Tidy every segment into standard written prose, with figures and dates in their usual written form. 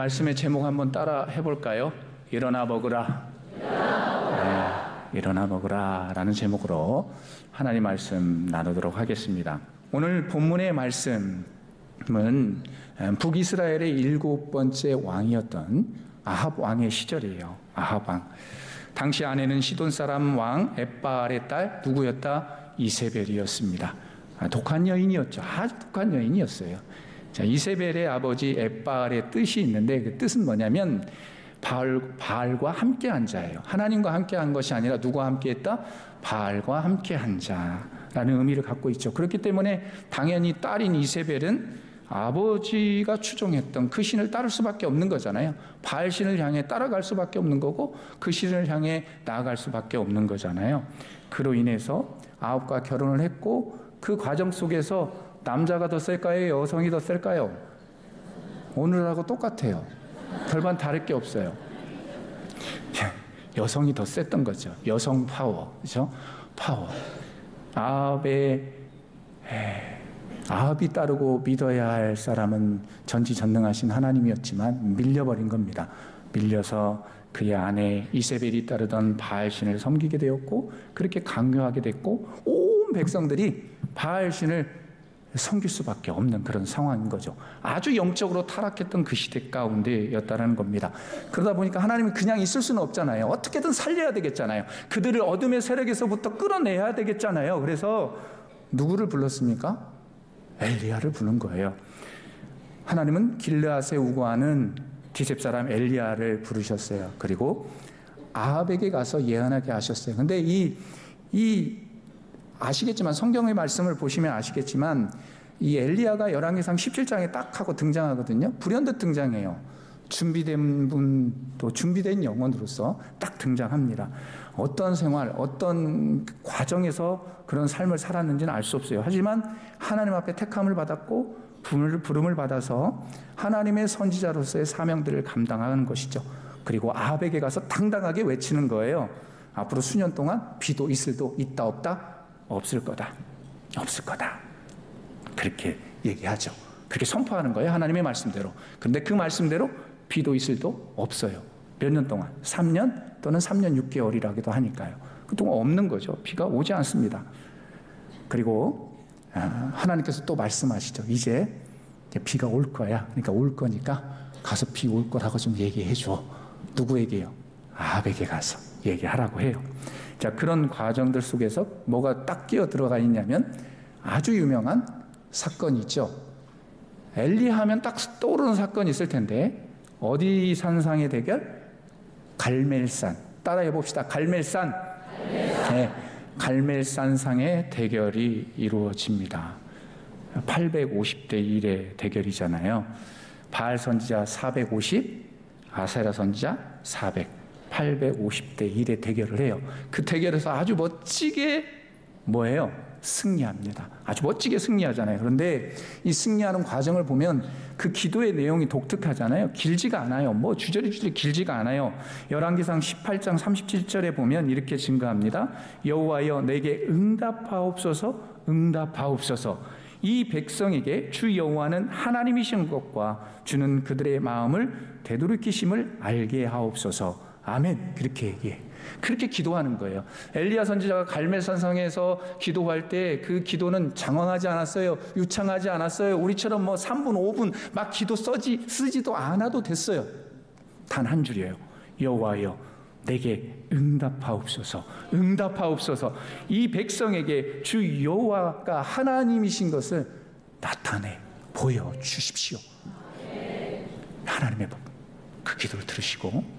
말씀의 제목 한번 따라 해볼까요? 일어나 먹으라. 네, 일어나 먹으라 라는 제목으로 하나님 말씀 나누도록 하겠습니다. 오늘 본문의 말씀은 북이스라엘의 7번째 왕이었던 아합 왕의 시절이에요. 아합 왕. 당시 아내는 시돈 사람 왕 엣바알의 딸 누구였다? 이세벨이었습니다. 독한 여인이었죠. 아주 독한 여인이었어요. 자, 이세벨의 아버지 엣바알의 뜻이 있는데 그 뜻은 뭐냐면 바알과 함께한 자예요. 하나님과 함께한 것이 아니라 누구와 함께했다? 바알과 함께한 자라는 의미를 갖고 있죠. 그렇기 때문에 당연히 딸인 이세벨은 아버지가 추종했던 그 신을 따를 수밖에 없는 거잖아요. 바알 신을 향해 따라갈 수밖에 없는 거고 그 신을 향해 나아갈 수밖에 없는 거잖아요. 그로 인해서 아합과 결혼을 했고 그 과정 속에서 남자가 더 셀까요? 여성이 더 셀까요? 오늘하고 똑같아요. 별반 다를 게 없어요. 여성이 더 셌던 거죠. 여성 파워, 그렇죠? 파워. 아합이 따르고 믿어야 할 사람은 전지전능하신 하나님이었지만 밀려버린 겁니다. 밀려서 그의 아내 이세벨이 따르던 바알신을 섬기게 되었고 그렇게 강요하게 됐고 온 백성들이 바알신을 섬길 수밖에 없는 그런 상황인 거죠. 아주 영적으로 타락했던 그 시대 가운데였다는 겁니다. 그러다 보니까 하나님이 그냥 있을 수는 없잖아요. 어떻게든 살려야 되겠잖아요. 그들을 어둠의 세력에서부터 끌어내야 되겠잖아요. 그래서 누구를 불렀습니까? 엘리야를 부른 거예요. 하나님은 길르앗에 우거하는 디셉 사람 엘리야를 부르셨어요. 그리고 아합에게 가서 예언하게 하셨어요. 근데 아시겠지만 성경의 말씀을 보시면 아시겠지만 이 엘리야가 열왕기상 17장에 딱 하고 등장하거든요. 불현듯 등장해요. 준비된 분, 또 준비된 영혼으로서 딱 등장합니다. 어떤 생활, 어떤 과정에서 그런 삶을 살았는지는 알 수 없어요. 하지만 하나님 앞에 택함을 받았고 부름을 받아서 하나님의 선지자로서의 사명들을 감당하는 것이죠. 그리고 아합에게 가서 당당하게 외치는 거예요. 앞으로 수년 동안 비도 이슬도 있다 없다? 없을 거다. 없을 거다. 그렇게 얘기하죠. 그렇게 선포하는 거예요. 하나님의 말씀대로. 그런데 그 말씀대로 비도 이슬도 없어요. 몇 년 동안? 3년 또는 3년 6개월이라기도 하니까요. 그동안 없는 거죠. 비가 오지 않습니다. 그리고 하나님께서 또 말씀하시죠. 이제 비가 올 거야. 그러니까 올 거니까 가서 비 올 거라고 좀 얘기해 줘. 누구에게요? 아합에게 가서 얘기하라고 해요. 자, 그런 과정들 속에서 뭐가 딱 끼어 들어가 있냐면 아주 유명한 사건이 있죠. 엘리야 하면 딱 떠오르는 사건이 있을 텐데 어디 산상의 대결? 갈멜산. 따라해 봅시다. 갈멜산. 네, 갈멜산상의 대결이 이루어집니다. 850대 1의 대결이잖아요. 바알 선지자 450, 아세라 선지자 400. 850대 1의 대결을 해요. 그 대결에서 아주 멋지게 뭐예요? 승리합니다. 아주 멋지게 승리하잖아요. 그런데 이 승리하는 과정을 보면 그 기도의 내용이 독특하잖아요. 길지가 않아요. 뭐 주저리 길지가 않아요. 열왕기상 18장 37절에 보면 이렇게 증거합니다. 여호와여 내게 응답하옵소서 응답하옵소서. 이 백성에게 주 여호와는 하나님이신 것과 주는 그들의 마음을 되돌이키심을 알게 하옵소서. 아멘. 그렇게 얘기해. 그렇게 기도하는 거예요. 엘리야 선지자가 갈멜산상에서 기도할 때 그 기도는 장황하지 않았어요. 유창하지 않았어요. 우리처럼 뭐 3분, 5분 막 기도 쓰지도 않아도 됐어요. 단 한 줄이에요. 여호와여 내게 응답하옵소서. 응답하옵소서. 이 백성에게 주 여호와가 하나님이신 것을 나타내 보여주십시오. 하나님의 그 기도를 들으시고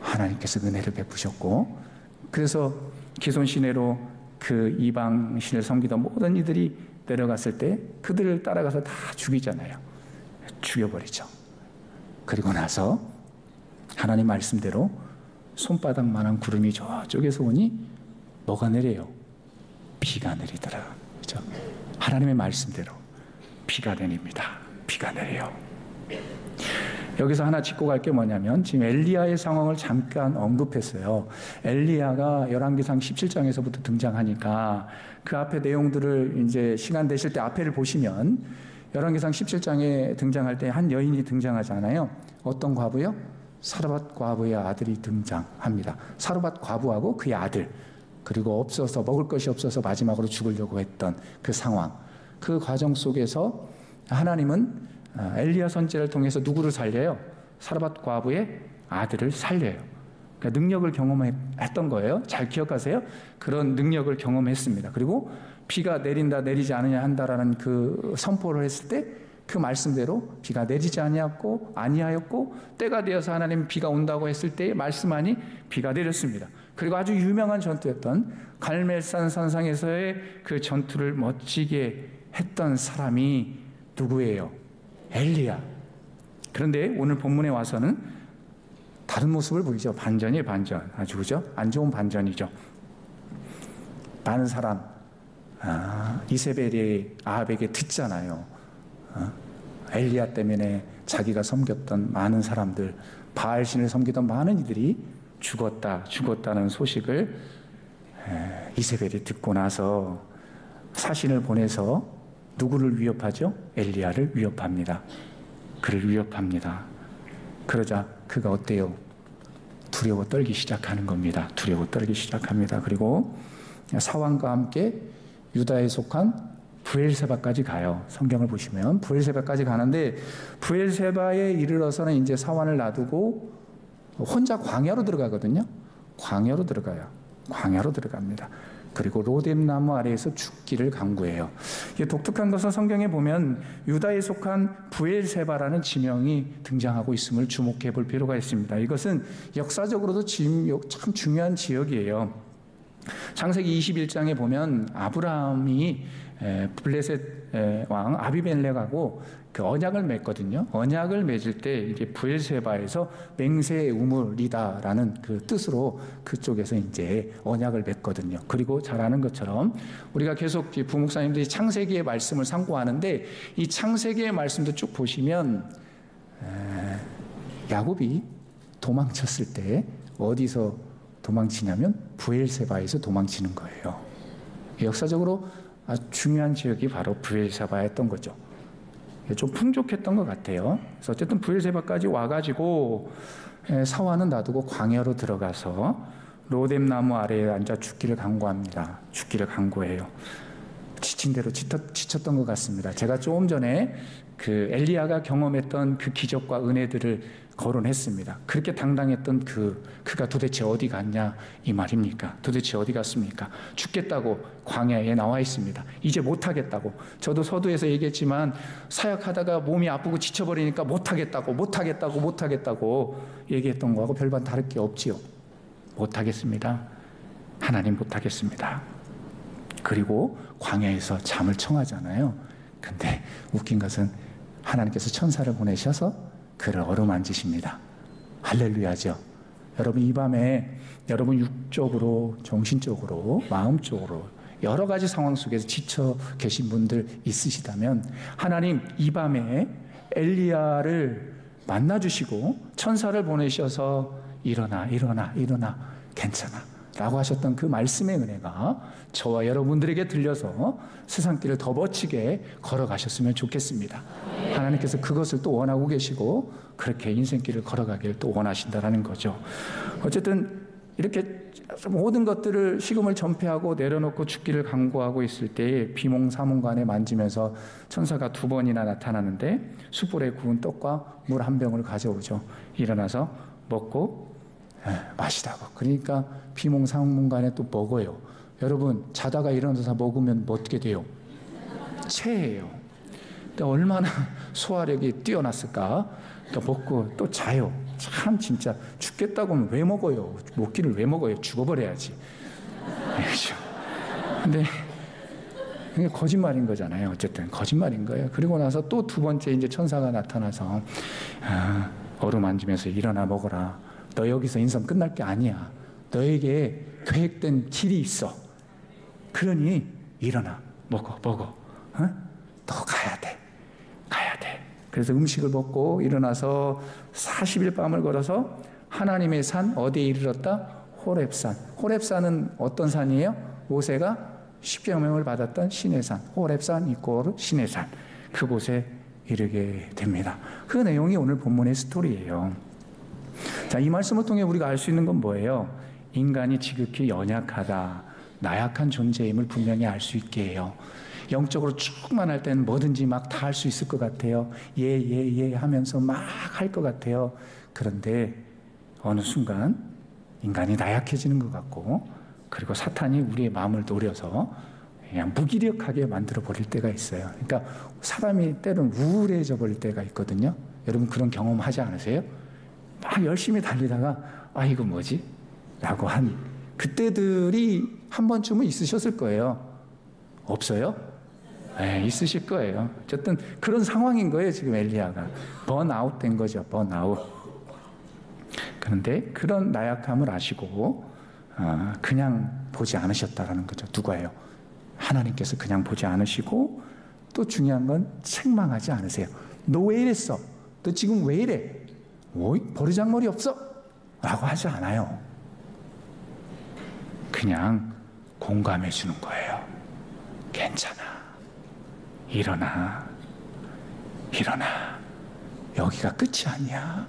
하나님께서 은혜를 베푸셨고 그래서 기손시내로 그 이방 신을 섬기던 모든 이들이 내려갔을 때 그들을 따라가서 다 죽이잖아요. 죽여버리죠. 그리고 나서 하나님 말씀대로 손바닥만한 구름이 저쪽에서 오니 뭐가 내려요? 비가 내리더라. 그렇죠? 하나님의 말씀대로 비가 내립니다. 비가 내려요. 여기서 하나 짚고 갈 게 뭐냐면 지금 엘리야의 상황을 잠깐 언급했어요. 엘리야가 열왕기상 17장에서부터 등장하니까 그 앞에 내용들을 이제 시간 되실 때 앞에를 보시면 열왕기상 17장에 등장할 때 한 여인이 등장하잖아요. 어떤 과부요? 사르밧 과부의 아들이 등장합니다. 사르밧 과부하고 그의 아들, 그리고 없어서 먹을 것이 없어서 마지막으로 죽으려고 했던 그 상황, 그 과정 속에서 하나님은 엘리야 선지자를 통해서 누구를 살려요? 사르밧 과부의 아들을 살려요. 그러니까 능력을 경험했던 거예요. 잘 기억하세요. 그런 능력을 경험했습니다. 그리고 비가 내린다 내리지 않느냐 한다라는 그 선포를 했을 때 그 말씀대로 비가 내리지 아니하였고 때가 되어서 하나님 비가 온다고 했을 때의 말씀하니 비가 내렸습니다. 그리고 아주 유명한 전투였던 갈멜산 산상에서의 그 전투를 멋지게 했던 사람이 누구예요? 엘리야. 그런데 오늘 본문에 와서는 다른 모습을 보이죠. 반전이에요, 반전. 아주 그죠? 안 좋은 반전이죠. 많은 사람, 이세벨이 아합에게 듣잖아요. 엘리야 때문에 자기가 섬겼던 많은 사람들, 바알신을 섬기던 많은 이들이 죽었다는 소식을 이세벨이 듣고 나서 사신을 보내서 누구를 위협하죠? 엘리야를 위협합니다. 그를 위협합니다. 그러자 그가 어때요? 두려워 떨기 시작하는 겁니다. 두려워 떨기 시작합니다. 그리고 사왕과 함께 유다에 속한 브엘세바까지 가요. 성경을 보시면 브엘세바까지 가는데 브엘세바에 이르러서는 이제 사환을 놔두고 혼자 광야로 들어가거든요. 광야로 들어가요. 광야로 들어갑니다. 그리고 로뎀나무 아래에서 죽기를 강구해요. 이게 독특한 것은 성경에 보면 유다에 속한 브엘세바라는 지명이 등장하고 있음을 주목해 볼 필요가 있습니다. 이것은 역사적으로도 참 중요한 지역이에요. 창세기 21장에 보면 아브라함이 블레셋 왕 아비멜렉하고 그 언약을 맺거든요. 언약을 맺을 때 이게 브엘세바에서 맹세의 우물이다라는 그 뜻으로 그쪽에서 이제 언약을 맺거든요. 그리고 잘 아는 것처럼 우리가 계속 부목사님들이 창세기의 말씀을 상고하는데 이 창세기의 말씀도 쭉 보시면 야곱이 도망쳤을 때 어디서 도망치냐면 브엘세바에서 도망치는 거예요. 역사적으로 아주 중요한 지역이 바로 브엘세바였던 거죠. 좀 풍족했던 것 같아요. 그래서 어쨌든 브엘세바까지 와가지고 사환은 놔두고 광야로 들어가서 로뎀나무 아래에 앉아 죽기를 간구합니다. 죽기를 간구해요. 지친 대로 지쳤던 것 같습니다. 제가 조금 전에 그 엘리야가 경험했던 그 기적과 은혜들을 거론했습니다. 그렇게 당당했던 그가 도대체 어디 갔냐 이 말입니까? 도대체 어디 갔습니까? 죽겠다고 광야에 나와 있습니다. 이제 못하겠다고. 저도 서두에서 얘기했지만 사역하다가 몸이 아프고 지쳐버리니까 못하겠다고 얘기했던 거하고 별반 다를 게 없지요. 못하겠습니다. 하나님 못하겠습니다. 그리고 광야에서 잠을 청하잖아요. 근데 웃긴 것은 하나님께서 천사를 보내셔서 그를 어루만지십니다. 할렐루야죠. 여러분 이 밤에 여러분 육적으로, 정신적으로, 마음적으로 여러 가지 상황 속에서 지쳐 계신 분들 있으시다면 하나님 이 밤에 엘리야를 만나주시고 천사를 보내셔서 일어나 괜찮아 라고 하셨던 그 말씀의 은혜가 저와 여러분들에게 들려서 세상길을 더 멋지게 걸어가셨으면 좋겠습니다. 하나님께서 그것을 또 원하고 계시고 그렇게 인생길을 걸어가기를 또 원하신다는 거죠. 어쨌든 이렇게 모든 것들을 식음을 전폐하고 내려놓고 죽기를 간구하고 있을 때에 비몽사몽간에 만지면서 천사가 2번이나 나타나는데 숯불에 구운 떡과 물 한 병을 가져오죠. 일어나서 먹고 마시다고. 그러니까 비몽사몽간에 또 먹어요. 여러분 자다가 일어나서 먹으면 뭐 어떻게 돼요? 체해요. 얼마나 소화력이 뛰어났을까? 또 먹고 또 자요. 참 진짜 죽겠다고 하면 왜 먹어요? 먹기를 왜 먹어요? 죽어버려야지. 그렇죠? 근데 이게 거짓말인 거잖아요. 어쨌든 거짓말인 거예요. 그리고 나서 또 2번째 이제 천사가 나타나서 어루만지면서 일어나 먹어라. 너 여기서 인생 끝날 게 아니야. 너에게 계획된 길이 있어. 그러니 일어나 먹어. 너 가야 돼. 그래서 음식을 먹고 일어나서 40일 밤을 걸어서 하나님의 산 어디에 이르렀다? 호렙산. 호렙산은 어떤 산이에요? 모세가 십계명을 받았던 시내산. 호렙산 이꼬르 시내산. 그곳에 이르게 됩니다. 그 내용이 오늘 본문의 스토리예요. 자, 이 말씀을 통해 우리가 알 수 있는 건 뭐예요? 인간이 지극히 연약하다, 나약한 존재임을 분명히 알 수 있게 해요. 영적으로 쭉만 할 때는 뭐든지 막 다 할 수 있을 것 같아요. 예 하면서 막 할 것 같아요. 그런데 어느 순간 인간이 나약해지는 것 같고, 그리고 사탄이 우리의 마음을 노려서 그냥 무기력하게 만들어 버릴 때가 있어요. 그러니까 사람이 때로는 우울해져 버릴 때가 있거든요. 여러분 그런 경험 하지 않으세요? 막 열심히 달리다가 이거 뭐지? 라고 한 그때들이 한 번쯤은 있으셨을 거예요. 없어요? 네, 있으실 거예요. 어쨌든 그런 상황인 거예요. 지금 엘리야가 번아웃 된 거죠. 번아웃. 그런데 그런 나약함을 아시고 그냥 보지 않으셨다라는 거죠. 누가요? 하나님께서 그냥 보지 않으시고, 또 중요한 건 책망하지 않으세요. 너 왜 이랬어? 너 지금 왜 이래? 버르장머리 없어? 라고 하지 않아요. 그냥 공감해 주는 거예요. 괜찮아. 일어나. 여기가 끝이 아니야.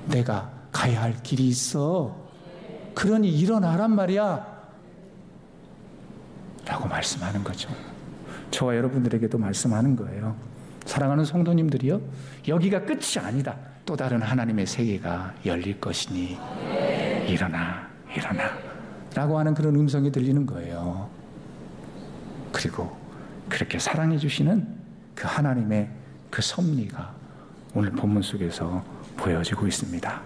내가 가야 할 길이 있어. 그러니 일어나란 말이야. 라고 말씀하는 거죠. 저와 여러분들에게도 말씀하는 거예요. 사랑하는 성도님들이요, 여기가 끝이 아니다. 또 다른 하나님의 세계가 열릴 것이니 일어나 라고 하는 그런 음성이 들리는 거예요. 그리고 그렇게 사랑해 주시는 그 하나님의 그 섭리가 오늘 본문 속에서 보여지고 있습니다.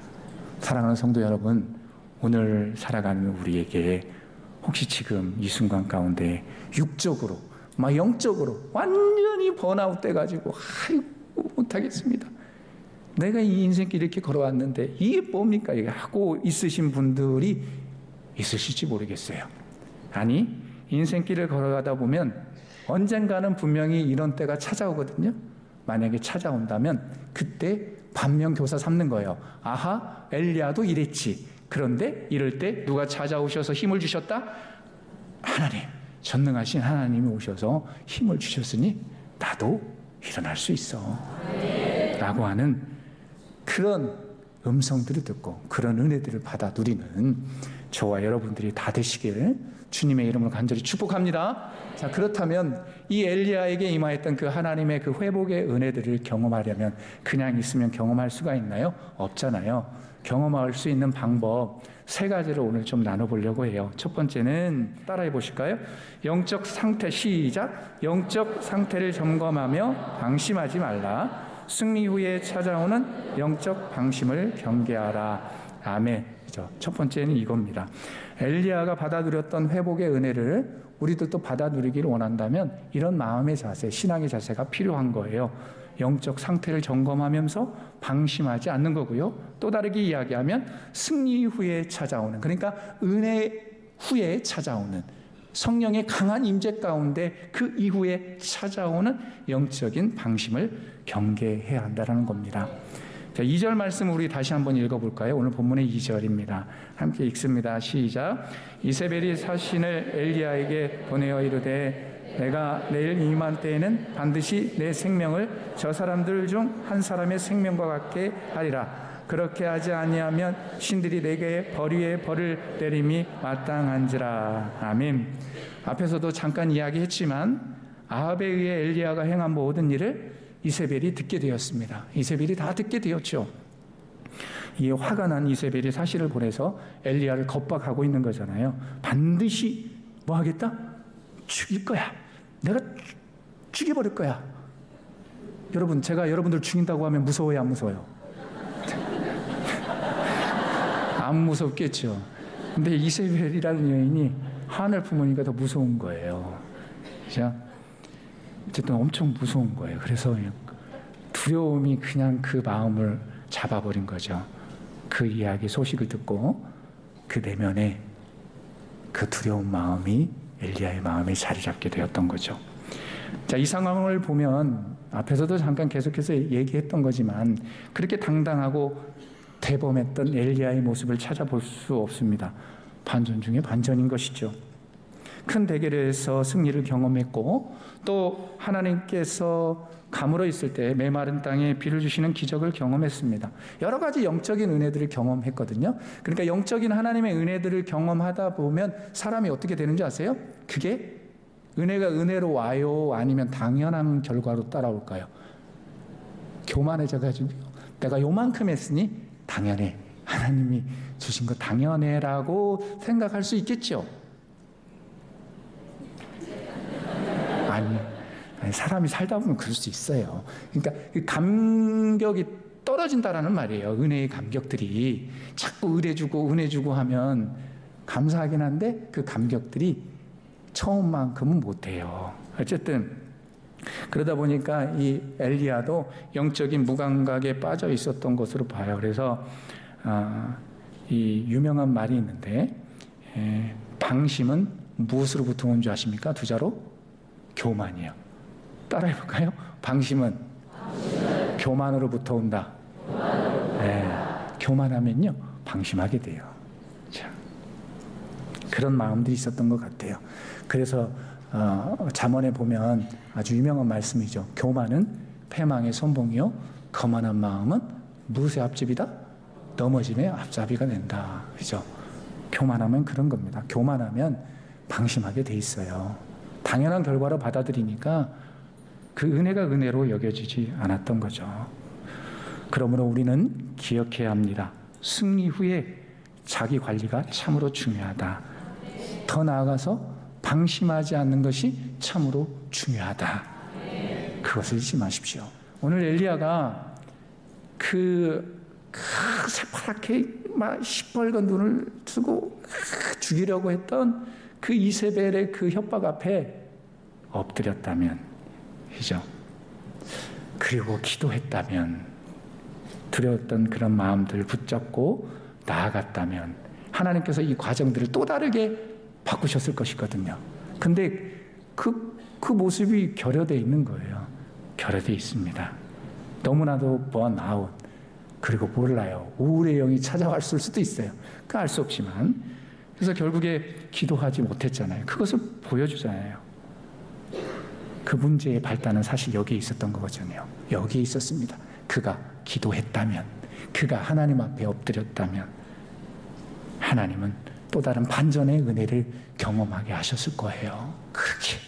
사랑하는 성도 여러분, 오늘 살아가는 우리에게 혹시 지금 이 순간 가운데 육적으로, 영적으로 완전히 번아웃 돼가지고 못하겠습니다. 내가 이 인생길 이렇게 걸어왔는데 이게 뭡니까? 이게 하고 있으신 분들이 있으실지 모르겠어요. 아니, 인생길을 걸어가다 보면 언젠가는 분명히 이런 때가 찾아오거든요. 만약에 찾아온다면 그때 반면교사 삼는 거예요. 아하, 엘리야도 이랬지. 그런데 이럴 때 누가 찾아오셔서 힘을 주셨다? 하나님, 전능하신 하나님이 오셔서 힘을 주셨으니 나도 일어날 수 있어 라고 하는 그런 음성들을 듣고 그런 은혜들을 받아 누리는 저와 여러분들이 다 되시길 주님의 이름으로 간절히 축복합니다. 자, 그렇다면 이 엘리야에게 임하였던 그 하나님의 그 회복의 은혜들을 경험하려면 그냥 있으면 경험할 수가 있나요? 없잖아요. 경험할 수 있는 방법 3가지를 오늘 좀 나눠보려고 해요. 첫 번째는 따라해 보실까요? 영적 상태, 시작. 영적 상태를 점검하며 방심하지 말라. 승리 후에 찾아오는 영적 방심을 경계하라. 아멘. 첫 번째는 이겁니다. 엘리야가 받아들였던 회복의 은혜를 우리들도 받아 누리기를 원한다면 이런 마음의 자세, 신앙의 자세가 필요한 거예요. 영적 상태를 점검하면서 방심하지 않는 거고요. 또 다르게 이야기하면 승리 후에 찾아오는, 그러니까 은혜 후에 찾아오는 성령의 강한 임재 가운데 그 이후에 찾아오는 영적인 방심을 경계해야 한다는 겁니다. 자, 2절 말씀 우리 다시 한번 읽어볼까요? 오늘 본문의 2절입니다. 함께 읽습니다. 시작. 이세벨이 사신을 엘리야에게 보내어 이르되 내가 내일 임한 때에는 반드시 내 생명을 저 사람들 중 한 사람의 생명과 같게 하리라. 그렇게 하지 아니하면 신들이 내게 벌 위에 벌을 내림이 마땅한지라. 아멘. 앞에서도 잠깐 이야기했지만 아합에 의해 엘리야가 행한 모든 일을 이세벨이 듣게 되었습니다. 이세벨이 다 듣게 되었죠. 이에 화가 난 이세벨이 사실을 보내서 엘리야를 겁박하고 있는 거잖아요. 반드시 뭐 하겠다? 죽일 거야. 내가 죽여버릴 거야. 여러분, 제가 여러분들 죽인다고 하면 무서워요, 안 무서워요? 안 무섭겠죠. 근데 이세벨이라는 여인이 한을 품으니까 더 무서운 거예요. 그죠? 어쨌든 엄청 무서운 거예요. 그래서 두려움이 그냥 그 마음을 잡아버린 거죠. 그 이야기 소식을 듣고 그 내면에 그 두려운 마음이 엘리야의 마음에 자리 잡게 되었던 거죠. 자, 이 상황을 보면 앞에서도 잠깐 계속해서 얘기했던 거지만 그렇게 당당하고 대범했던 엘리야의 모습을 찾아볼 수 없습니다. 반전 중에 반전인 것이죠. 큰 대결에서 승리를 경험했고, 또 하나님께서 가물어 있을 때 메마른 땅에 비를 주시는 기적을 경험했습니다. 여러 가지 영적인 은혜들을 경험했거든요. 그러니까 영적인 하나님의 은혜들을 경험하다 보면 사람이 어떻게 되는지 아세요? 그게 은혜가 은혜로 와요? 아니면 당연한 결과로 따라올까요? 교만해져가지고 내가 요만큼 했으니 당연해, 하나님이 주신 거 당연해 라고 생각할 수 있겠죠. 아니, 사람이 살다 보면 그럴 수 있어요. 그러니까 그 감격이 떨어진다라는 말이에요. 은혜의 감격들이 자꾸 은혜 주고 하면 감사하긴 한데 그 감격들이 처음만큼은 못해요. 어쨌든 그러다 보니까 이 엘리야도 영적인 무감각에 빠져 있었던 것으로 봐요. 그래서 이 유명한 말이 있는데, 방심은 무엇으로부터 온 줄 아십니까? 두 자로 교만이에요. 따라해볼까요? 방심은 교만으로부터 온다. 교만하면요 방심하게 돼요. 자, 그런 마음들이 있었던 것 같아요. 그래서 잠언에 보면 아주 유명한 말씀이죠. 교만은 패망의 선봉이요, 거만한 마음은 무엇의 앞집이다? 넘어짐의 앞잡이가 된다. 그죠? 교만하면 그런 겁니다. 교만하면 방심하게 돼 있어요. 당연한 결과로 받아들이니까 그 은혜가 은혜로 여겨지지 않았던 거죠. 그러므로 우리는 기억해야 합니다. 승리 후에 자기 관리가 참으로 중요하다. 더 나아가서 방심하지 않는 것이 참으로 중요하다. 그것을 잊지 마십시오. 오늘 엘리야가 그 새파랗게 막 시뻘건 눈을 뜨고 죽이려고 했던 그 이세벨의 그 협박 앞에 엎드렸다면, 그죠? 그리고 기도했다면, 두려웠던 그런 마음들을 붙잡고 나아갔다면 하나님께서 이 과정들을 또 다르게 바꾸셨을 것이거든요. 근데 그 모습이 결여되어 있는 거예요. 결여되어 있습니다. 너무나도 번아웃, 그리고 몰라요. 우울의 영이 찾아왔을 수도 있어요. 그 알 수 없지만. 그래서 결국에 기도하지 못했잖아요. 그것을 보여주잖아요. 그 문제의 발단은 사실 여기에 있었던 거거든요. 여기에 있었습니다. 그가 기도했다면, 그가 하나님 앞에 엎드렸다면 하나님은 또 다른 반전의 은혜를 경험하게 하셨을 거예요. 그렇게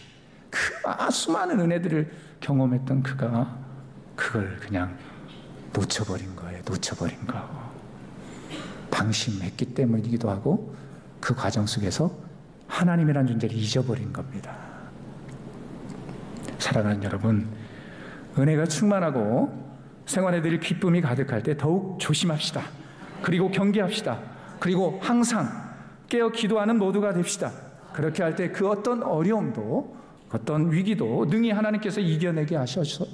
수많은 은혜들을 경험했던 그가 그걸 그냥 놓쳐버린 거예요. 놓쳐버린 거. 방심했기 때문이기도 하고 그 과정 속에서 하나님이라는 존재를 잊어버린 겁니다. 사랑하는 여러분, 은혜가 충만하고 생활에 늘 기쁨이 가득할 때 더욱 조심합시다. 그리고 경계합시다. 그리고 항상 깨어 기도하는 모두가 됩시다. 그렇게 할 때 그 어떤 어려움도, 어떤 위기도 능히 하나님께서 이겨내게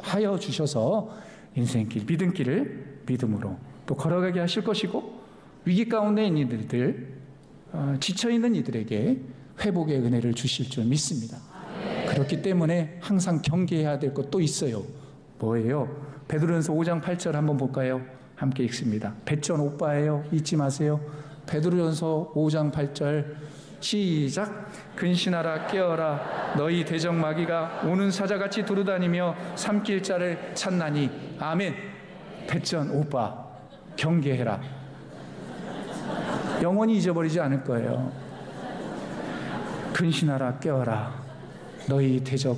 하여 주셔서 인생길, 믿음길을 믿음으로 또 걸어가게 하실 것이고, 위기 가운데 있는 이들들, 지쳐있는 이들에게 회복의 은혜를 주실 줄 믿습니다. 그렇기 때문에 항상 경계해야 될 것도 있어요. 뭐예요? 베드로전서 5장 8절 한번 볼까요? 함께 읽습니다. 배전 오빠예요. 잊지 마세요. 베드로전서 5장 8절 시작. 근신하라 깨어라 너희 대적 마귀가 오는 사자같이 두루다니며 삼킬 자를 찾나니. 아멘. 배전 오빠 경계해라. 영원히 잊어버리지 않을 거예요. 근신하라 깨어라 너희 대적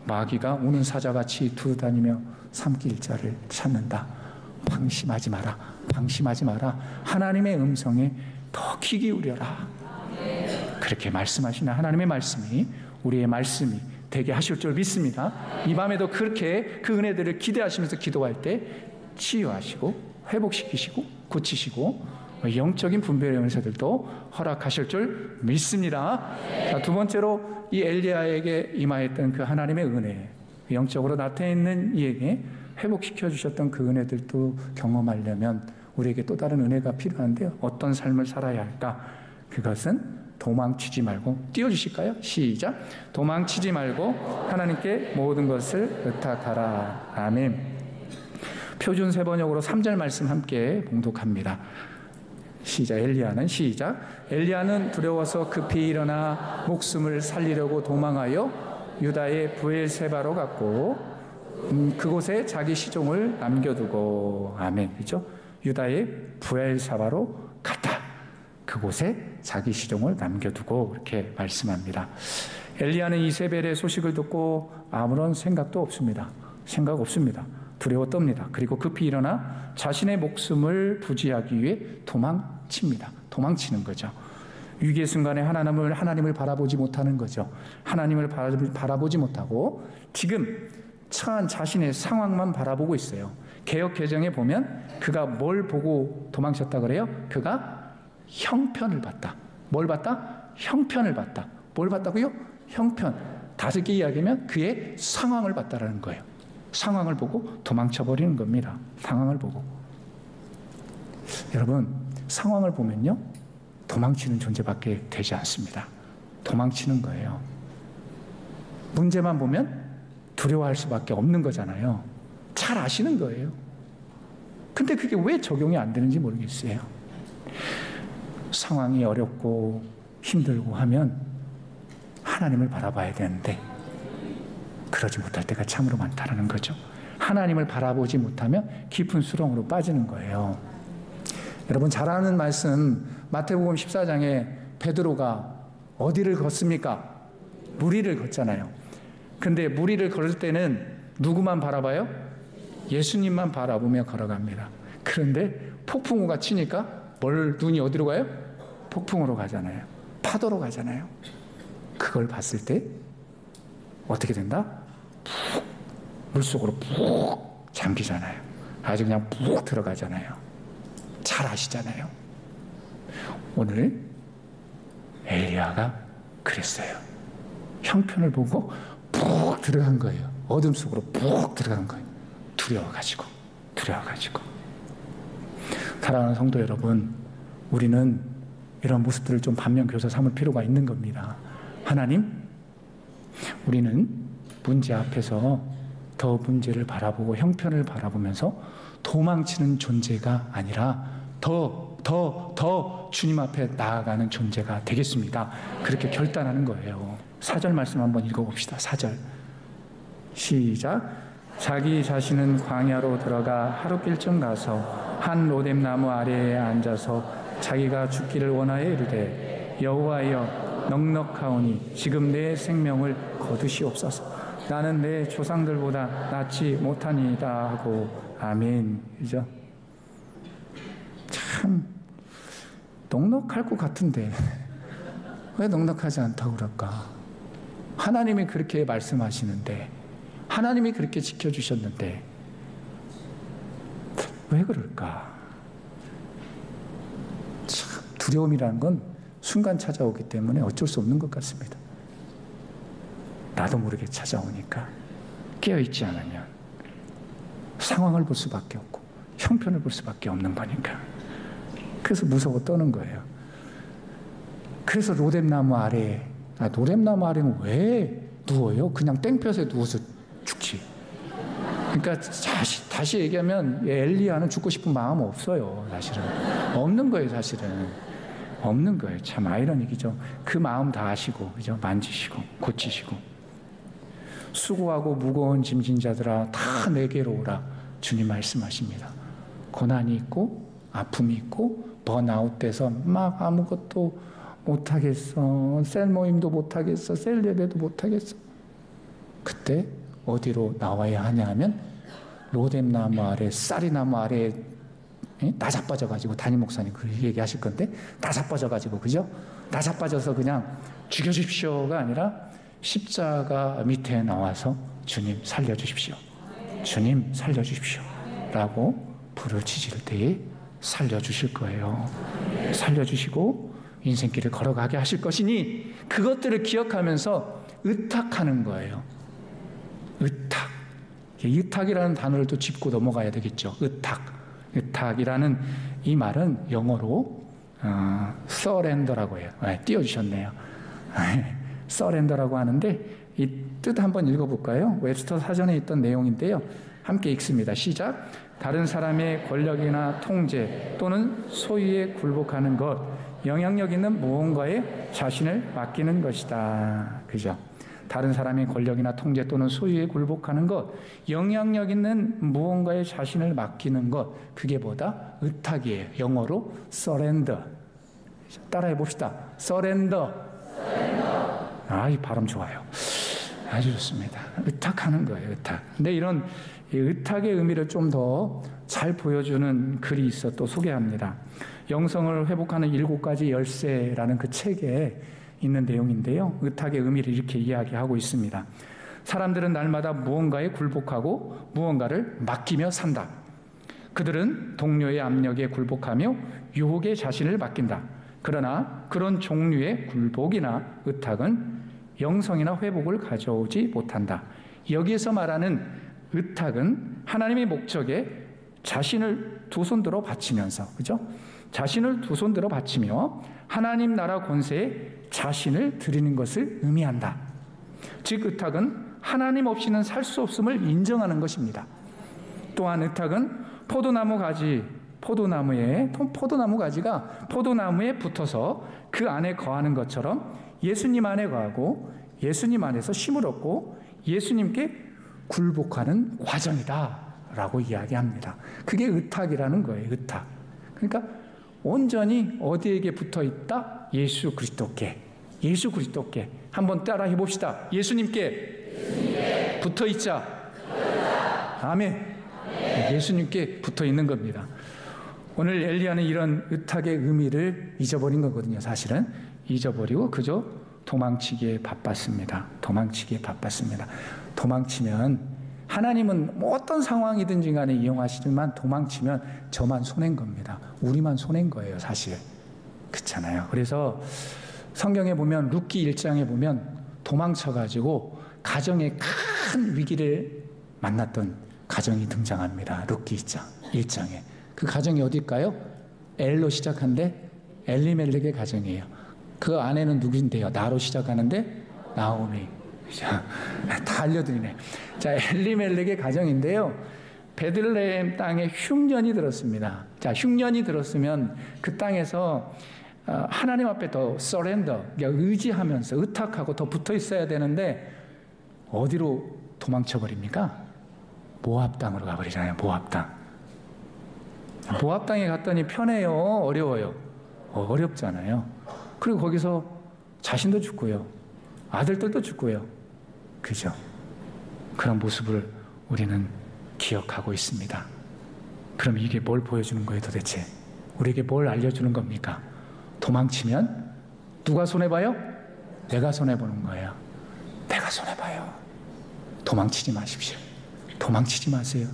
마귀가 오는 사자같이 두루다니며 삼킬 자를 찾는다. 방심하지 마라. 방심하지 마라. 하나님의 음성에 더 귀 기울여라. 그렇게 말씀하시는 하나님의 말씀이 우리의 말씀이 되게 하실 줄 믿습니다. 이 밤에도 그렇게 그 은혜들을 기대하시면서 기도할 때 치유하시고 회복시키시고 고치시고 영적인 분별의 은사들도 허락하실 줄 믿습니다. 자, 두 번째로 이 엘리야에게 임하였던 그 하나님의 은혜, 영적으로 나타나 있는 이에게 회복시켜 주셨던 그 은혜들도 경험하려면 우리에게 또 다른 은혜가 필요한데요. 어떤 삶을 살아야 할까? 그것은 도망치지 말고, 띄워주실까요? 시작. 도망치지 말고 하나님께 모든 것을 의탁하라. 아멘. 표준 세번역으로 3절 말씀 함께 봉독합니다. 시작. 엘리야는 두려워서 급히 일어나 목숨을 살리려고 도망하여 유다의 브엘세바로 갔고 그곳에 자기 시종을 남겨두고 아멘. 그죠? 유다의 브엘세바로 갔다. 그곳에 자기 시종을 남겨두고 이렇게 말씀합니다. 엘리야는 이세벨의 소식을 듣고 아무런 생각도 없습니다. 생각 없습니다. 두려워 떱니다. 그리고 급히 일어나 자신의 목숨을 부지하기 위해 도망칩니다. 도망치는 거죠. 위기의 순간에 하나님을 바라보지 못하는 거죠. 하나님을 바라보지 못하고 지금 처한 자신의 상황만 바라보고 있어요. 개역 개정에 보면 그가 뭘 보고 도망쳤다 그래요? 그가 형편을 봤다. 뭘 봤다? 형편을 봤다. 뭘 봤다고요? 형편. 다섯 개 이야기면 그의 상황을 봤다라는 거예요. 상황을 보고 도망쳐버리는 겁니다. 상황을 보고. 여러분, 상황을 보면요, 도망치는 존재밖에 되지 않습니다. 도망치는 거예요. 문제만 보면 두려워할 수밖에 없는 거잖아요. 잘 아시는 거예요. 근데 그게 왜 적용이 안 되는지 모르겠어요. 상황이 어렵고 힘들고 하면 하나님을 바라봐야 되는데 그러지 못할 때가 참으로 많다라는 거죠. 하나님을 바라보지 못하면 깊은 수렁으로 빠지는 거예요. 여러분 잘 아는 말씀 마태복음 14장에 베드로가 어디를 걷습니까? 무리를 걷잖아요. 근데 무리를 걸을 때는 누구만 바라봐요? 예수님만 바라보며 걸어갑니다. 그런데 폭풍우가 치니까 눈이 어디로 가요? 폭풍으로 가잖아요. 파도로 가잖아요. 그걸 봤을 때 어떻게 된다? 푹 물속으로 푹 잠기잖아요. 아주 그냥 푹 들어가잖아요. 잘 아시잖아요. 오늘 엘리야가 그랬어요. 형편을 보고 푹 들어간 거예요. 어둠 속으로 푹 들어간 거예요. 두려워가지고. 사랑하는 성도 여러분, 우리는 이런 모습들을 좀 반면교사 삼을 필요가 있는 겁니다. 하나님, 우리는 문제 앞에서 더 문제를 바라보고 형편을 바라보면서 도망치는 존재가 아니라 더 주님 앞에 나아가는 존재가 되겠습니다. 그렇게 결단하는 거예요. 4절 말씀 한번 읽어봅시다. 4절 시작. 자기 자신은 광야로 들어가 하룻길쯤 가서 한 로뎀나무 아래에 앉아서 자기가 죽기를 원하여 이르되 여호와여 넉넉하오니 지금 내 생명을 거두시옵소서. 나는 내 조상들보다 낫지 못하니이다 하고 아멘. 그죠? 참 넉넉할 것 같은데 왜 넉넉하지 않다고 그럴까? 하나님이 그렇게 말씀하시는데, 하나님이 그렇게 지켜주셨는데 왜 그럴까? 참 두려움이라는 건 순간 찾아오기 때문에 어쩔 수 없는 것 같습니다. 나도 모르게 찾아오니까 깨어있지 않으면 상황을 볼 수밖에 없고 형편을 볼 수밖에 없는 거니까. 그래서 무서워 떠는 거예요. 그래서 로뎀나무 아래는 왜 누워요? 그냥 땡볕에 누워서 죽지. 그러니까 다시 얘기하면 엘리야는 죽고 싶은 마음 없어요. 사실은 없는 거예요. 사실은 없는 거예요. 참 아이러니죠. 그 마음 다 아시고, 그죠? 만지시고 고치시고. 수고하고 무거운 짐진 자들아 다 내게로 오라. 주님 말씀하십니다. 고난이 있고 아픔이 있고 번아웃돼서 막 아무것도 못하겠어. 셀 모임도 못하겠어. 셀 예배도 못하겠어. 그때 어디로 나와야 하냐 하면 로뎀나무 아래, 쌀이나무 아래에 나자빠져가지고, 담임 목사님 그 얘기하실 건데, 나자빠져가지고, 그죠? 나자빠져서 그냥 죽여주십시오가 아니라 십자가 밑에 나와서 주님 살려주십시오. 주님 살려주십시오. 라고 부르짖을 때에 살려주실 거예요. 살려주시고 인생길을 걸어가게 하실 것이니 그것들을 기억하면서 의탁하는 거예요. 의탁이라는 단어를 또 짚고 넘어가야 되겠죠. 의탁이라는 이 말은 영어로 surrender라고 해요. 띄워주셨네요. surrender라고 하는데 이 뜻 한번 읽어볼까요? 웹스터 사전에 있던 내용인데요. 함께 읽습니다. 시작. 다른 사람의 권력이나 통제 또는 소유에 굴복하는 것, 영향력 있는 무언가에 자신을 맡기는 것이다. 그죠? 다른 사람의 권력이나 통제 또는 소유에 굴복하는 것, 영향력 있는 무언가에 자신을 맡기는 것, 그게 뭐다? 의탁이에요. 영어로 surrender. 따라해 봅시다. surrender. 이 발음 좋아요. 아주 좋습니다. 의탁하는 거예요. 의탁. 근데 이런 의탁의 의미를 좀 더 잘 보여주는 글이 있어 또 소개합니다. 영성을 회복하는 7가지 열쇠라는 그 책에 있는 내용인데요. 의탁의 의미를 이렇게 이야기하고 있습니다. 사람들은 날마다 무언가에 굴복하고 무언가를 맡기며 산다. 그들은 동료의 압력에 굴복하며 유혹에 자신을 맡긴다. 그러나 그런 종류의 굴복이나 의탁은 영성이나 회복을 가져오지 못한다. 여기에서 말하는 의탁은 하나님의 목적에 자신을 두 손 들어 바치면서, 그죠? 자신을 두 손 들어 바치며 하나님 나라 권세에 자신을 드리는 것을 의미한다. 즉 의탁은 하나님 없이는 살 수 없음을 인정하는 것입니다. 또한 의탁은 포도나무 가지가 포도나무에 붙어서 그 안에 거하는 것처럼 예수님 안에 거하고 예수님 안에서 쉼을 얻고 예수님께 굴복하는 과정이다 라고 이야기합니다. 그게 의탁이라는 거예요. 의탁. 그러니까 온전히 어디에게 붙어 있다? 예수 그리스도께. 예수 그리스도께. 한번 따라 해봅시다. 예수님께 붙어 있자. 아멘. 예수님께 붙어 있는 겁니다. 오늘 엘리야는 이런 의탁의 의미를 잊어버린 거거든요. 사실은 잊어버리고 그저 도망치기에 바빴습니다. 도망치면 하나님은 어떤 상황이든지 간에 이용하시지만 도망치면 저만 손해인 겁니다. 우리만 손해인 거예요, 사실. 그렇잖아요. 그래서 성경에 보면 룻기 1장에 보면 도망쳐가지고 가정에 큰 위기를 만났던 가정이 등장합니다. 룻기 1장에. 그 가정이 어딜까요? 엘로 시작하는데 엘리멜렉의 가정이에요. 그 아내는 누구인데요? 나로 시작하는데 나오미. 다 알려드리네. 자, 엘리멜렉의 가정인데요. 베들레헴 땅에 흉년이 들었습니다. 자, 흉년이 들었으면 그 땅에서 하나님 앞에 더 서렌더, 의지하면서 의탁하고 더 붙어 있어야 되는데 어디로 도망쳐 버립니까? 모압 땅으로 가버리잖아요. 모압 땅. 모압 땅에 갔더니 편해요? 어려워요? 어렵잖아요. 그리고 거기서 자신도 죽고요. 아들들도 죽고요. 그죠? 그런 모습을 우리는 기억하고 있습니다. 그럼 이게 뭘 보여주는 거예요, 도대체? 우리에게 뭘 알려주는 겁니까? 도망치면 누가 손해봐요? 내가 손해보는 거예요. 내가 손해봐요. 도망치지 마십시오. 도망치지 마세요.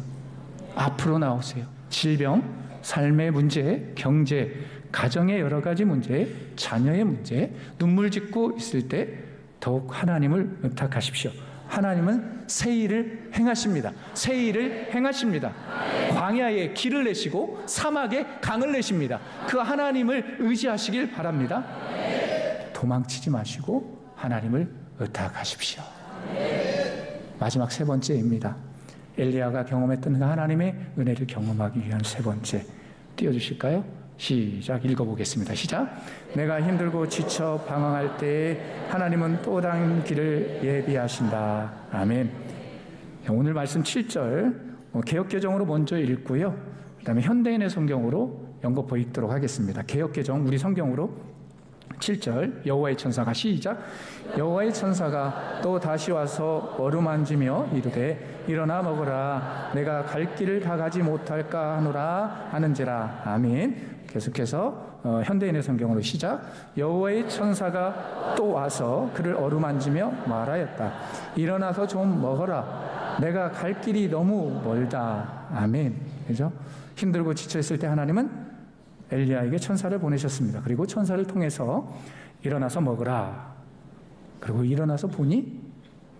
앞으로 나오세요. 질병, 삶의 문제, 경제, 가정의 여러 가지 문제, 자녀의 문제, 눈물 짓고 있을 때 더욱 하나님을 의탁하십시오. 하나님은 새 일을 행하십니다. 새 일을 행하십니다. 광야에 길을 내시고 사막에 강을 내십니다. 그 하나님을 의지하시길 바랍니다. 도망치지 마시고 하나님을 의탁하십시오. 마지막 세 번째입니다. 엘리야가 경험했던 그 하나님의 은혜를 경험하기 위한 세 번째. 띄워주실까요? 시작. 읽어보겠습니다. 시작. 내가 힘들고 지쳐 방황할 때에 하나님은 또 다른 길을 예비하신다. 아멘. 오늘 말씀 7절 개역개정으로 먼저 읽고요. 그 다음에 현대인의 성경으로 연거푸 읽도록 하겠습니다. 개역개정 우리 성경으로 7절 여호와의 천사가 시작. 여호와의 천사가 또 다시 와서 어루만지며 이르되 일어나 먹으라. 내가 갈 길을 다 가지 못할까 하노라 하는지라. 아멘. 계속해서 현대인의 성경으로 시작. 여호와의 천사가 또 와서 그를 어루만지며 말하였다. 일어나서 좀 먹어라. 내가 갈 길이 너무 멀다. 아멘. 그죠? 힘들고 지쳐 있을 때 하나님은 엘리야에게 천사를 보내셨습니다. 그리고 천사를 통해서 일어나서 먹으라. 그리고 일어나서 보니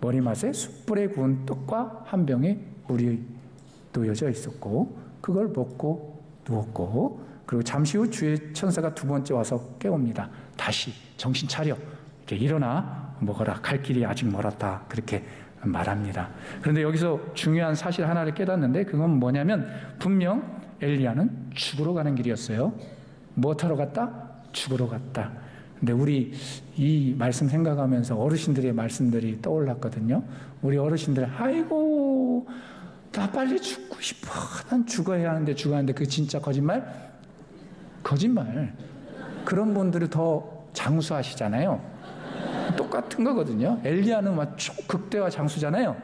머리맡에 숯불에 구운 떡과 한 병에 물이 놓여져 있었고 그걸 먹고 누웠고 그리고 잠시 후 주의 천사가 두 번째 와서 깨웁니다. 다시 정신 차려. 이렇게 일어나 먹어라. 갈 길이 아직 멀었다. 그렇게 말합니다. 그런데 여기서 중요한 사실 하나를 깨닫는데 그건 뭐냐면 분명 엘리야는 죽으러 가는 길이었어요. 뭐 하러 갔다? 죽으러 갔다. 근데 우리 이 말씀 생각하면서 어르신들의 말씀들이 떠올랐거든요. 우리 어르신들 아이고 나 빨리 죽고 싶어. 난 죽어야 하는데 그 진짜 거짓말? 거짓말. 그런 분들이 더 장수하시잖아요. 똑같은 거거든요. 엘리야는 막 극대화 장수잖아요.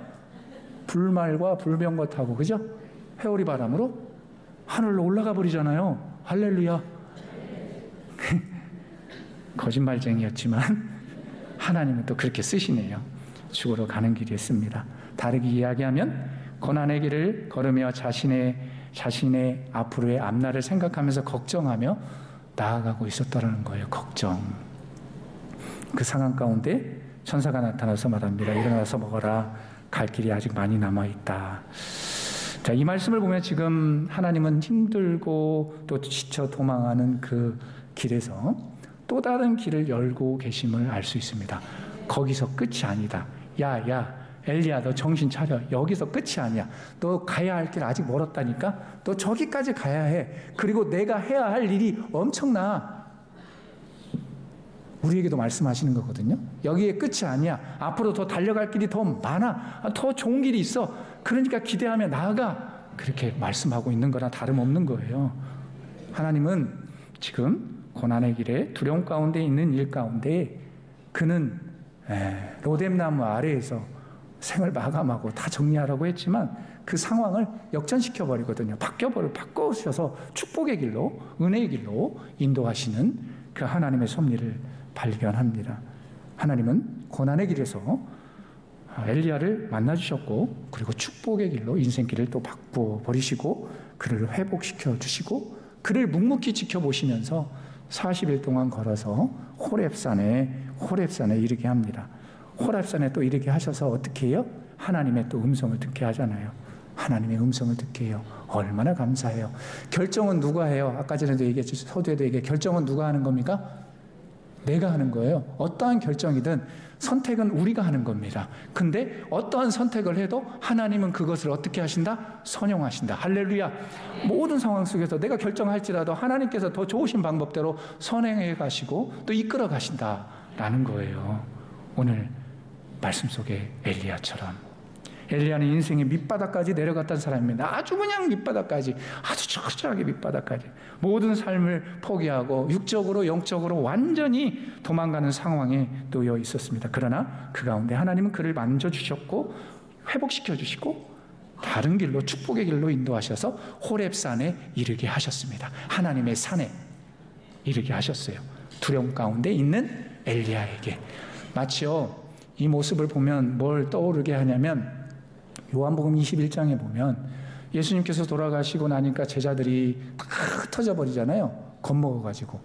불말과 불병거 타고 그죠? 회오리 바람으로 하늘로 올라가 버리잖아요. 할렐루야. 거짓말쟁이였지만 하나님은 또 그렇게 쓰시네요. 죽으러 가는 길이었습니다. 다르게 이야기하면 고난의 길을 걸으며 자신의 앞으로의 앞날을 생각하면서 걱정하며 나아가고 있었다는 거예요. 걱정. 그 상황 가운데 천사가 나타나서 말합니다. 일어나서 먹어라. 갈 길이 아직 많이 남아있다. 자, 이 말씀을 보면 지금 하나님은 힘들고 또 지쳐 도망하는 그 길에서 또 다른 길을 열고 계심을 알 수 있습니다. 거기서 끝이 아니다. 야, 엘리야, 너 정신 차려. 여기서 끝이 아니야. 너 가야 할 길 아직 멀었다니까? 너 저기까지 가야 해. 그리고 내가 해야 할 일이 엄청나. 우리에게도 말씀하시는 거거든요. 여기에 끝이 아니야. 앞으로 더 달려갈 길이 더 많아. 더 좋은 길이 있어. 그러니까 기대하며 나아가. 그렇게 말씀하고 있는 거나 다름없는 거예요. 하나님은 지금 고난의 길에 두려움 가운데 있는 일 가운데 그는 로뎀나무 아래에서 생을 마감하고 다 정리하라고 했지만 그 상황을 역전시켜 버리거든요. 바꿔주셔서 축복의 길로, 은혜의 길로 인도하시는 그 하나님의 섭리를 발견합니다. 하나님은 고난의 길에서 엘리야를 만나주셨고 그리고 축복의 길로 인생길을 또 바꾸어 버리시고 그를 회복시켜 주시고 그를 묵묵히 지켜보시면서 40일 동안 걸어서 호렙산에 이르게 합니다. 호렙산에 또 이르게 하셔서 어떻게 해요? 하나님의 또 음성을 듣게 하잖아요. 하나님의 음성을 듣게 해요. 얼마나 감사해요. 결정은 누가 해요? 아까 전에도 얘기했죠. 서두에도 얘기해. 결정은 누가 하는 겁니까? 내가 하는 거예요. 어떠한 결정이든 선택은 우리가 하는 겁니다. 근데 어떠한 선택을 해도 하나님은 그것을 어떻게 하신다? 선용하신다. 할렐루야. 모든 상황 속에서 내가 결정할지라도 하나님께서 더 좋으신 방법대로 선행해 가시고 또 이끌어 가신다라는 거예요. 오늘 말씀 속에 엘리야처럼. 엘리야는 인생의 밑바닥까지 내려갔던 사람입니다. 아주 그냥 밑바닥까지, 아주 처절하게 밑바닥까지 모든 삶을 포기하고 육적으로 영적으로 완전히 도망가는 상황에 놓여 있었습니다. 그러나 그 가운데 하나님은 그를 만져주셨고 회복시켜 주시고 다른 길로 축복의 길로 인도하셔서 호렙산에 이르게 하셨습니다. 하나님의 산에 이르게 하셨어요. 두려움 가운데 있는 엘리야에게. 마치요 이 모습을 보면 뭘 떠오르게 하냐면 요한복음 21장에 보면 예수님께서 돌아가시고 나니까 제자들이 다 흩어져 버리잖아요. 겁먹어가지고.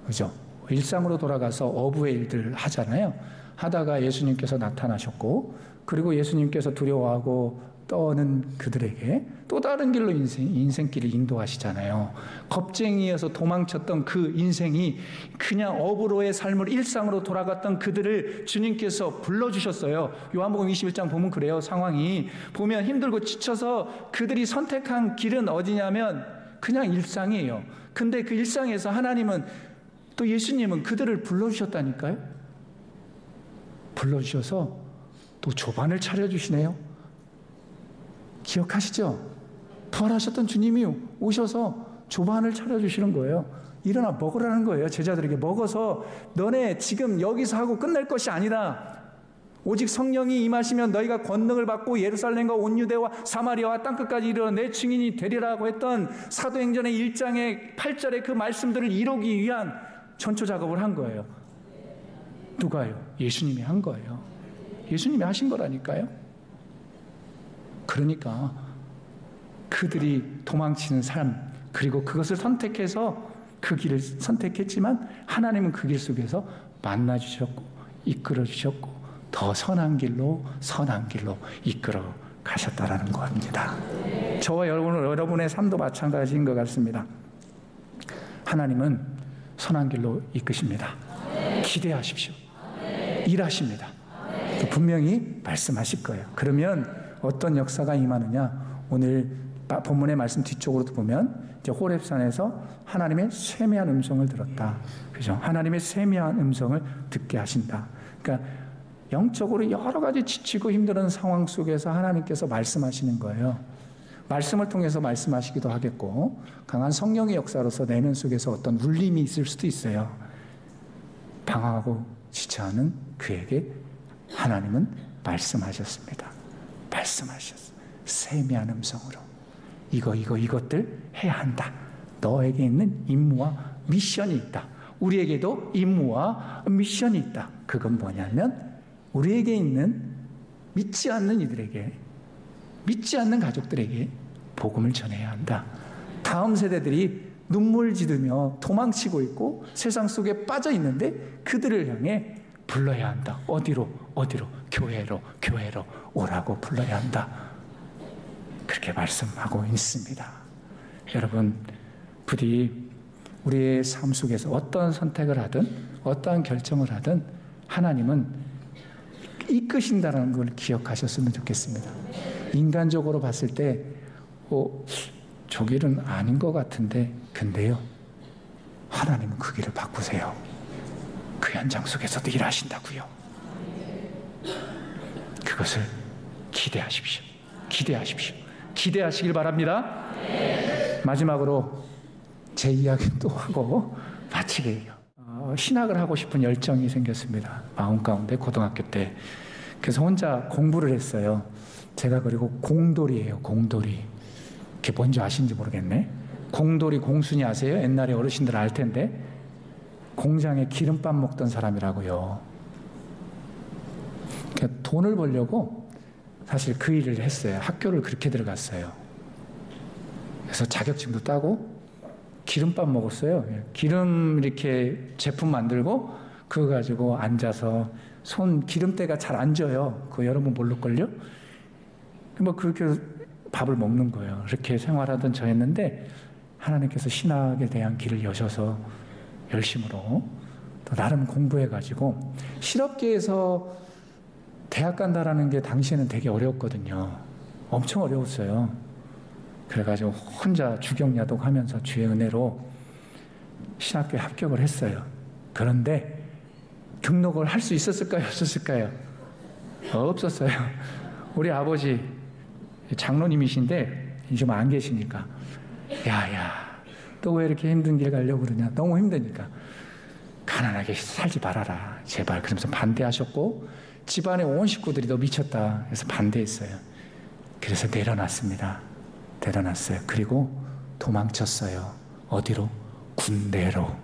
그죠? 일상으로 돌아가서 어부의 일들 하잖아요. 하다가 예수님께서 나타나셨고, 그리고 예수님께서 두려워하고 떠는 그들에게 또 다른 길로 인생길을 인도하시잖아요. 겁쟁이여서 도망쳤던 그 인생이 그냥 어부로의 삶을 일상으로 돌아갔던 그들을 주님께서 불러주셨어요. 요한복음 21장 보면 그래요. 상황이 보면 힘들고 지쳐서 그들이 선택한 길은 어디냐면 그냥 일상이에요. 근데 그 일상에서 하나님은 또 예수님은 그들을 불러주셨다니까요. 불러주셔서 또 조반을 차려주시네요. 기억하시죠? 부활하셨던 주님이 오셔서 조반을 차려주시는 거예요. 일어나 먹으라는 거예요. 제자들에게 먹어서 너네 지금 여기서 하고 끝낼 것이 아니라 오직 성령이 임하시면 너희가 권능을 받고 예루살렘과 온 유대와 사마리아와 땅끝까지 이르러 내 증인이 되리라고 했던 사도행전의 1장의 8절의 그 말씀들을 이루기 위한 전초 작업을 한 거예요. 누가요? 예수님이 한 거예요. 예수님이 하신 거라니까요. 그러니까 그들이 도망치는 삶 그리고 그것을 선택해서 그 길을 선택했지만 하나님은 그 길 속에서 만나주셨고 이끌어주셨고 더 선한 길로 이끌어 가셨다라는 겁니다. 저와 여러분의 삶도 마찬가지인 것 같습니다. 하나님은 선한 길로 이끄십니다. 기대하십시오. 일하십니다. 또 분명히 말씀하실 거예요. 그러면 어떤 역사가 임하느냐? 오늘 본문의 말씀 뒤쪽으로도 보면 이제 호렙산에서 하나님의 세미한 음성을 들었다. 그죠? 하나님의 세미한 음성을 듣게 하신다. 그러니까 영적으로 여러 가지 지치고 힘든 상황 속에서 하나님께서 말씀하시는 거예요. 말씀을 통해서 말씀하시기도 하겠고, 강한 성령의 역사로서 내면 속에서 어떤 울림이 있을 수도 있어요. 방황하고 지쳐하는 그에게 하나님은 말씀하셨습니다. 말씀하셨어요. 세미한 음성으로. 이것들 해야 한다. 너에게 있는 임무와 미션이 있다. 우리에게도 임무와 미션이 있다. 그건 뭐냐면 우리에게 있는 믿지 않는 이들에게, 믿지 않는 가족들에게 복음을 전해야 한다. 다음 세대들이 눈물 지으며 도망치고 있고 세상 속에 빠져 있는데 그들을 향해 불러야 한다. 어디로? 교회로 오라고 불러야 한다. 그렇게 말씀하고 있습니다. 여러분, 부디 우리의 삶 속에서 어떤 선택을 하든 어떠한 결정을 하든 하나님은 이끄신다는 걸 기억하셨으면 좋겠습니다. 인간적으로 봤을 때 저 길은 아닌 것 같은데, 근데요, 하나님은 그 길을 바꾸세요. 그 현장 속에서도 일하신다고요. 그것을 기대하십시오. 기대하시길 바랍니다. 마지막으로 제 이야기 또 하고 마치게요. 신학을 하고 싶은 열정이 생겼습니다. 마음 가운데 고등학교 때. 그래서 혼자 공부를 했어요. 제가 그리고 공돌이에요. 공돌이. 그게 뭔지 아시는지 모르겠네. 공돌이, 공순이 아세요? 옛날에 어르신들 알 텐데. 공장에 기름밥 먹던 사람이라고요. 그러니까 돈을 벌려고 사실 그 일을 했어요. 학교를 그렇게 들어갔어요. 그래서 자격증도 따고 기름밥 먹었어요. 기름 이렇게 제품 만들고 그거 가지고 앉아서 손 기름때가 잘 안 져요. 그거 여러분 모를걸요? 뭐 그렇게 밥을 먹는 거예요. 그렇게 생활하던 저였는데 하나님께서 신학에 대한 길을 여셔서 열심으로 또 나름 공부해가지고 실업계에서 대학 간다라는 게 당시에는 되게 어려웠거든요. 엄청 어려웠어요. 그래가지고 혼자 주경야독 하면서 주의 은혜로 신학교에 합격을 했어요. 그런데 등록을 할 수 있었을까요? 없었을까요? 없었어요. 우리 아버지 장로님이신데 지금 안 계시니까 야야 또 왜 이렇게 힘든 길 가려고 그러냐. 너무 힘드니까 가난하게 살지 말아라 제발. 그러면서 반대하셨고 집안의 온 식구들이 너 미쳤다 그래서 반대했어요. 그래서 내려놨습니다. 내려놨어요. 그리고 도망쳤어요. 어디로? 군대로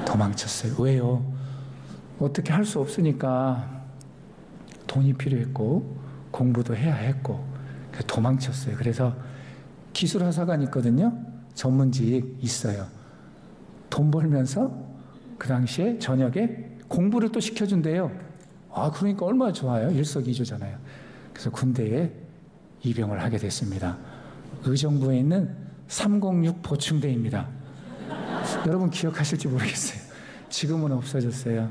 도망쳤어요. 왜요? 어떻게 할 수 없으니까 돈이 필요했고 공부도 해야 했고 그래서 도망쳤어요. 그래서 기술하사관 있거든요. 전문직 있어요. 돈 벌면서 그 당시에 저녁에 공부를 또 시켜준대요. 그러니까 얼마나 좋아요. 일석이조잖아요. 그래서 군대에 입영을 하게 됐습니다. 의정부에 있는 306 보충대입니다. 여러분 기억하실지 모르겠어요. 지금은 없어졌어요.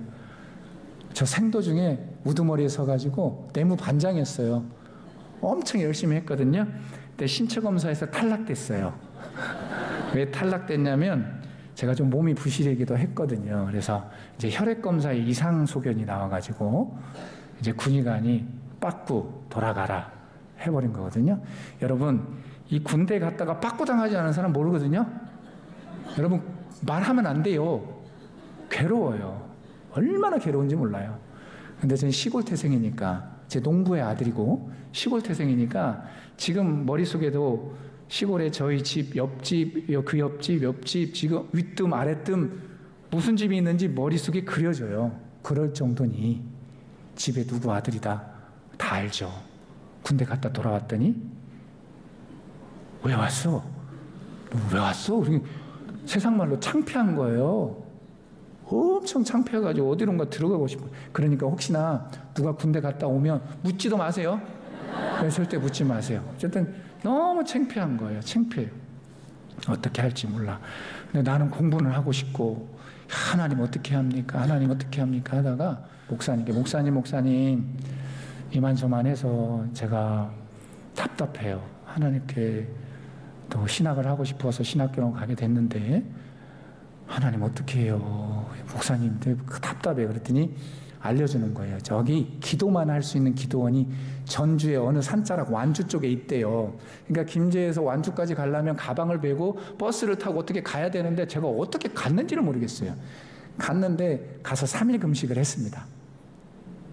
저 생도 중에 우두머리에 서가지고 내무반장이었어요. 엄청 열심히 했거든요. 근데 신체검사에서 탈락됐어요. 왜 탈락됐냐면 제가 좀 몸이 부실하기도 했거든요. 그래서 이제 혈액검사에 이상 소견이 나와가지고 이제 군의관이 빠꾸 돌아가라 해버린 거거든요. 여러분 이 군대 갔다가 빠꾸 당하지 않은 사람 모르거든요. 여러분 말하면 안 돼요. 괴로워요. 얼마나 괴로운지 몰라요. 근데 저는 시골 태생이니까 제 농부의 아들이고 시골 태생이니까 지금 머릿속에도 시골에 저희 집, 옆집, 그 옆집 지금 윗뜸 아랫뜸 무슨 집이 있는지 머릿속에 그려져요. 그럴 정도니 집에 누구 아들이다 다 알죠. 군대 갔다 돌아왔더니 왜 왔어? 왜 왔어? 세상 말로 창피한 거예요. 엄청 창피해가지고 어디론가 들어가고 싶어요. 그러니까 혹시나 누가 군대 갔다 오면 묻지도 마세요. 절대 묻지 마세요. 어쨌든 너무 창피한 거예요. 창피해요. 어떻게 할지 몰라. 근데 나는 공부는 하고 싶고 하나님 어떻게 합니까? 하나님 어떻게 합니까? 하다가 목사님께 목사님 이만저만해서 제가 답답해요. 하나님께 또 신학을 하고 싶어서 신학교로 가게 됐는데 하나님 어떻게 해요? 목사님 답답해. 그랬더니 알려주는 거예요. 저기 기도만 할 수 있는 기도원이 전주의 어느 산자락 완주 쪽에 있대요. 그러니까 김제에서 완주까지 가려면 가방을 메고 버스를 타고 어떻게 가야 되는데 제가 어떻게 갔는지를 모르겠어요. 갔는데 가서 3일 금식을 했습니다.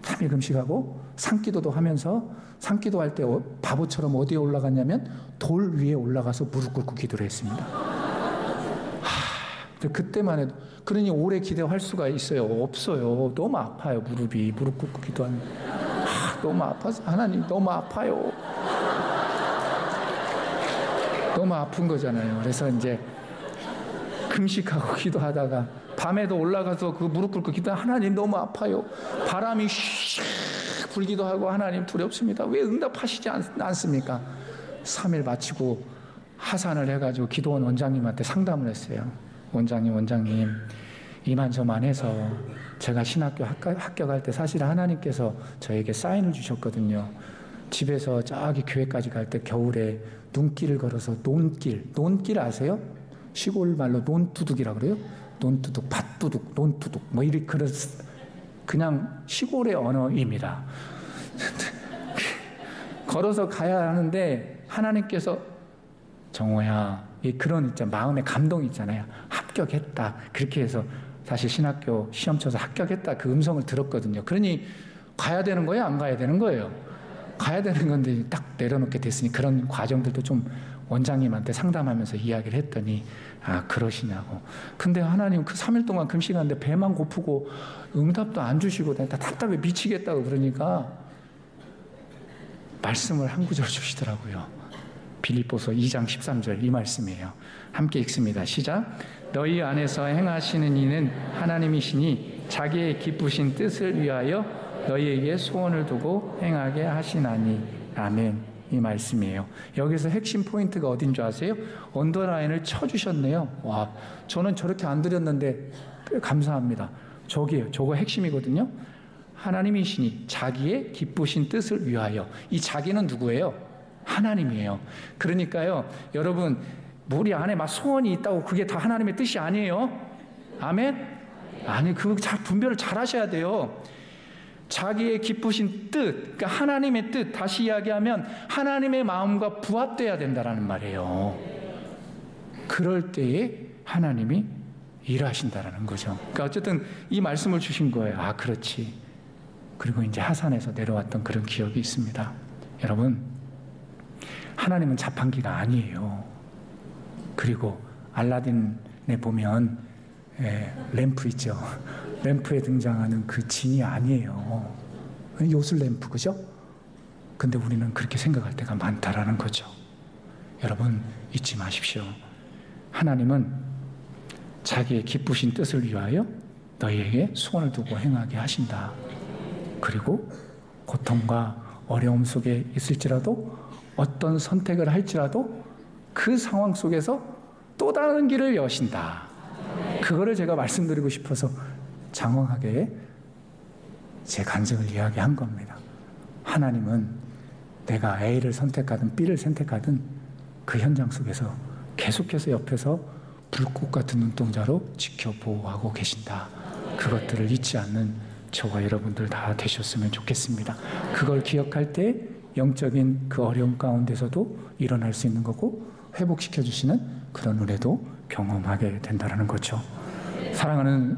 3일 금식하고 산기도도 하면서 산기도할 때 바보처럼 어디에 올라갔냐면 돌 위에 올라가서 무릎 꿇고 기도를 했습니다. 그때만 해도 그러니 오래 기도할 수가 있어요? 없어요. 너무 아파요. 무릎 꿇고 기도하는 너무 아파서 하나님 너무 아파요. 너무 아픈 거잖아요. 그래서 이제 금식하고 기도하다가 밤에도 올라가서 그 무릎 꿇고 기도 하나님 너무 아파요. 바람이 슉 불기도 하고 하나님 두렵습니다. 왜 응답하시지 않습니까? 3일 마치고 하산을 해가지고 기도원 원장님한테 상담을 했어요. 원장님 이만저만해서 제가 신학교 합격할 때 사실 하나님께서 저에게 사인을 주셨거든요. 집에서 저기 교회까지 갈 때 겨울에 눈길을 걸어서 논길 아세요? 시골 말로 논두둑이라고 그래요? 논두둑, 밭두둑, 논두둑 뭐 이렇게 그냥 시골의 언어입니다. 걸어서 가야 하는데 하나님께서 정호야 그런 있잖아 마음의 감동이 있잖아요. 합격했다 그렇게 해서 사실 신학교 시험 쳐서 합격했다 그 음성을 들었거든요. 그러니 가야 되는 거예요? 안 가야 되는 거예요? 가야 되는 건데 딱 내려놓게 됐으니 그런 과정들도 좀 원장님한테 상담하면서 이야기를 했더니 그러시냐고. 근데 하나님 그 3일 동안 금식하는데 배만 고프고 응답도 안 주시고 다 답답해 미치겠다고 그러니까 말씀을 한 구절 주시더라고요. 빌립보서 2장 13절 이 말씀이에요. 함께 읽습니다. 시작. 너희 안에서 행하시는 이는 하나님이시니 자기의 기쁘신 뜻을 위하여 너희에게 소원을 두고 행하게 하시나니. 아멘. 이 말씀이에요. 여기서 핵심 포인트가 어딘 줄 아세요? 언더라인을 쳐주셨네요. 와, 저는 저렇게 안 드렸는데 감사합니다. 저거 핵심이거든요. 하나님이시니 자기의 기쁘신 뜻을 위하여. 이 자기는 누구예요? 하나님이에요. 그러니까요, 여러분 우리 안에 막 소원이 있다고 그게 다 하나님의 뜻이 아니에요. 아멘? 아니, 그거 잘 분별을 잘 하셔야 돼요. 자기의 기쁘신 뜻, 그러니까 하나님의 뜻, 다시 이야기하면 하나님의 마음과 부합돼야 된다라는 말이에요. 그럴 때에 하나님이 일하신다라는 거죠. 그러니까 어쨌든 이 말씀을 주신 거예요. 그렇지. 그리고 이제 하산에서 내려왔던 그런 기억이 있습니다. 여러분, 하나님은 자판기가 아니에요. 그리고 알라딘에 보면 램프 있죠. 램프에 등장하는 그 진이 아니에요. 요술 램프, 그죠? 근데 우리는 그렇게 생각할 때가 많다라는 거죠. 여러분, 잊지 마십시오. 하나님은 자기의 기쁘신 뜻을 위하여 너희에게 소원을 두고 행하게 하신다. 그리고 고통과 어려움 속에 있을지라도 어떤 선택을 할지라도 그 상황 속에서 또 다른 길을 여신다. 그거를 제가 말씀드리고 싶어서 장황하게 제 간증을 이야기한 겁니다. 하나님은 내가 A를 선택하든 B를 선택하든 그 현장 속에서 계속해서 옆에서 불꽃 같은 눈동자로 지켜보호하고 계신다. 그것들을 잊지 않는 저와 여러분들 다 되셨으면 좋겠습니다. 그걸 기억할 때 영적인 그 어려움 가운데서도 일어날 수 있는 거고 회복시켜 주시는 그런 은혜도 경험하게 된다는 거죠. 사랑하는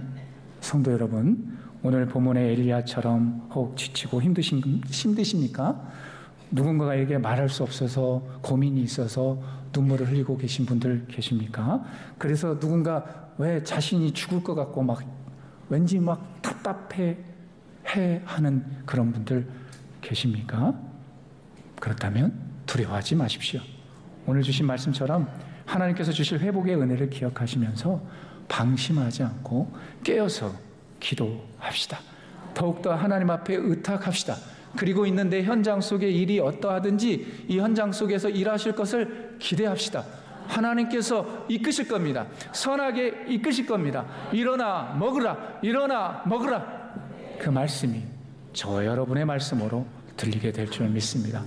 성도 여러분, 오늘 본문의 엘리야처럼 혹 지치고 힘드십니까? 누군가에게 말할 수 없어서 고민이 있어서 눈물을 흘리고 계신 분들 계십니까? 그래서 누군가 왜 자신이 죽을 것 같고 막 왠지 막 답답해 하는 그런 분들 계십니까? 그렇다면 두려워하지 마십시오. 오늘 주신 말씀처럼 하나님께서 주실 회복의 은혜를 기억하시면서 방심하지 않고 깨어서 기도합시다. 더욱더 하나님 앞에 의탁합시다. 그리고 있는 내 현장 속의 일이 어떠하든지 이 현장 속에서 일하실 것을 기대합시다. 하나님께서 이끄실 겁니다. 선하게 이끄실 겁니다. 일어나 먹으라, 일어나 먹으라. 그 말씀이 저와 여러분의 말씀으로 들리게 될 줄 믿습니다.